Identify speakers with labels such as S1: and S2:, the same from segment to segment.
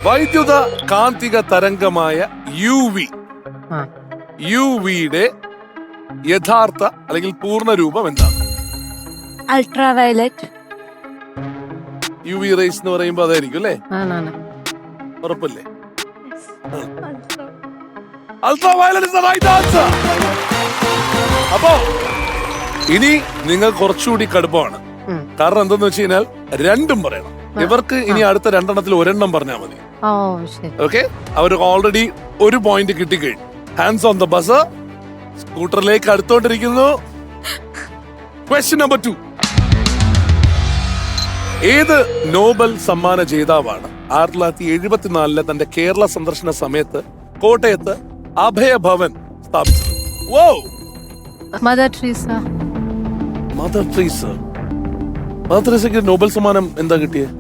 S1: വൈദ്യുത കാന്തിക തരംഗമായ യുവിയുടെ യഥാർത്ഥ അല്ലെങ്കിൽ പൂർണ്ണ രൂപം എന്താണ്?
S2: അൾട്രാവയലറ്റ്.
S1: യുവി റേസ് എന്ന് പറയുമ്പോ അതായിരിക്കും അല്ലേ? ഉറപ്പല്ലേ? Ultraviolet is the right answer. അപ്പോ ഇനി നിങ്ങൾ കുറച്ചുകൂടി കടുപ്പമാണ്. കാരണം എന്തെന്ന് വെച്ച് കഴിഞ്ഞാൽ രണ്ടും പറയണം. ഇവർക്ക് ഇനി അടുത്ത രണ്ടെണ്ണത്തിൽ ഒരെണ്ണം പറഞ്ഞാൽ മതി. ഓക്കെ, അവർ ഓൾറെഡി ഒരു പോയിന്റ് കിട്ടിക്കഴിഞ്ഞു. Hands on the buzzer. സ്കൂട്ടറിലേക്ക് അടുത്തോണ്ടിരിക്കുന്നു. Question number 2. ഏത് നോബൽ സമ്മാന ജേതാവാണ് 1974 തന്റെ കേരള സന്ദർശന സമയത്ത് കോട്ടയത്ത് അഭയഭവൻ സ്ഥാപിച്ചത്?
S2: Mother Teresa.
S1: Mother Teresa. Mother ട്രീസയ്ക്ക് നോബൽ സമ്മാനം എന്താ കിട്ടിയത്?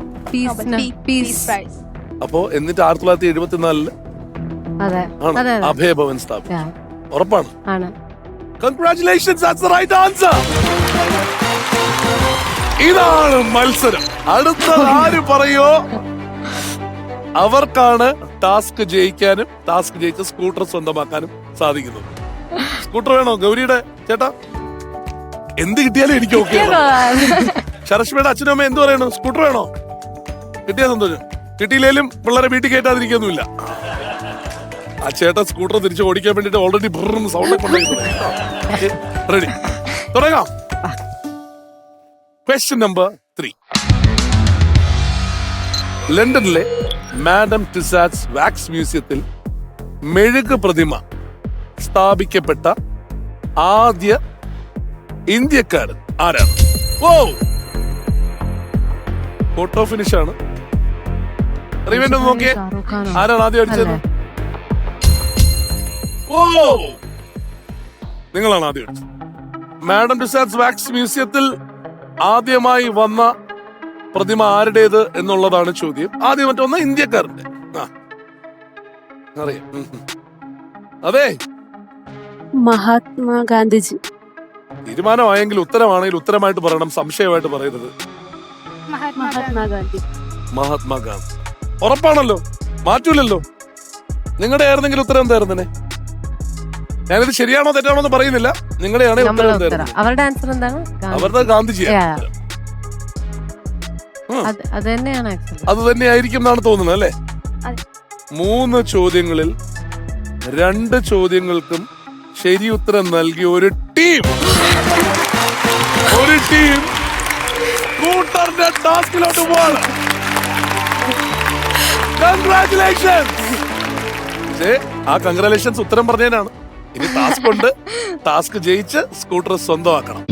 S1: അപ്പോ എന്നിട്ട് 1974 ആണ് അഭയഭവൻ സ്ഥാപിച്ചത്. ഉറപ്പാണ്? Congratulations, that's the right answer. ഇതാണ് മത്സരം. അടുത്തത് ആര് പറയോ അവർക്കാണ് ടാസ്ക് ജയിക്കാനും ടാസ്ക് ജയിച്ച് സ്കൂട്ടർ സ്വന്തമാക്കാനും സാധിക്കുന്നത്. സ്കൂട്ടർ വേണോ ഗൗരിയുടെ ചേട്ടാ? എന്ത് കിട്ടിയാലും എനിക്ക് ഓക്കെ. ശരശ്മിയുടെ അച്ഛനും അമ്മ എന്ത് പറയണു? സ്കൂട്ടർ വേണോ? കിട്ടിയാ സന്തോഷം. കിട്ടിയില്ലേലും പിള്ളേരെ വീട്ടിൽ കയറ്റാതിരിക്കൊന്നുമില്ല. ആ ചേട്ടൻ സ്കൂട്ടർ തിരിച്ച് ഓടിക്കാൻ വേണ്ടിട്ട് ഓൾറെഡി സൗണ്ട് റെഡി. തുടങ്ങാം. Question number 3. ലണ്ടനിലെ മാഡം ടിസാറ്റ്സ് വാക്സ് മ്യൂസിയത്തിൽ മെഴുക് പ്രതിമ സ്ഥാപിക്കപ്പെട്ട ആദ്യ ഇന്ത്യക്കാരൻ ആരാണ്? ഫോട്ടോ ഫിനിഷ് ആണ്. റിവെന്റ് ഒന്ന് നോക്കിയേ. ആരാണ് ആദ്യം അടിച്ചത്? നിങ്ങളാണ് ആദ്യം അടിച്ചത്. മാഡം ടിസാറ്റ്സ് വാക്സ് മ്യൂസിയത്തിൽ ആദ്യമായി വന്ന പ്രതിമ ആരുടേത് എന്നുള്ളതാണ് ചോദ്യം. ആദ്യം മറ്റൊന്ന് ഇന്ത്യക്കാരന്റെ. അറിയാം. അതെ,
S2: മഹാത്മാഗാന്ധിജി.
S1: തീരുമാനമായെങ്കിൽ ഉത്തരമാണെങ്കിൽ ഉത്തരമായിട്ട് പറയണം, സംശയമായിട്ട് പറയരുത്. മഹാത്മാഗാന്ധി. ഉറപ്പാണല്ലോ, മാറ്റൂലല്ലോ. നിങ്ങളുടെ ആയിരുന്നെങ്കിൽ ഉത്തരം എന്തായിരുന്നെ? ഞാനിത് ശരിയാണോ തെറ്റാണോ എന്ന് പറയുന്നില്ല. നിങ്ങളുടെയാണ്
S2: അവരുടെ ആൻസർ എന്താണ്?
S1: അവരുടെ ഗാന്ധിജിയാണ്. അത് തന്നെയായിരിക്കും എന്നാണ് തോന്നുന്നത് അല്ലേ? 3 ചോദ്യങ്ങളിൽ 2 ചോദ്യങ്ങൾക്കും ശരി ഉത്തരം നൽകി ഒരു ടീം സ്കൂട്ടറിന്റെ ടാസ്കിലോട്ട് പോവാണ്. കൺഗ്രാറ്റുലേഷൻസ്. ആ കൺഗ്രാറ്റുലേഷൻസ് ഉത്തരം പറഞ്ഞതിനാണ്. ഇനി ടാസ്ക് ഉണ്ട്. ടാസ്ക് ജയിച്ച് സ്കൂട്ടർ സ്വന്തമാക്കണം.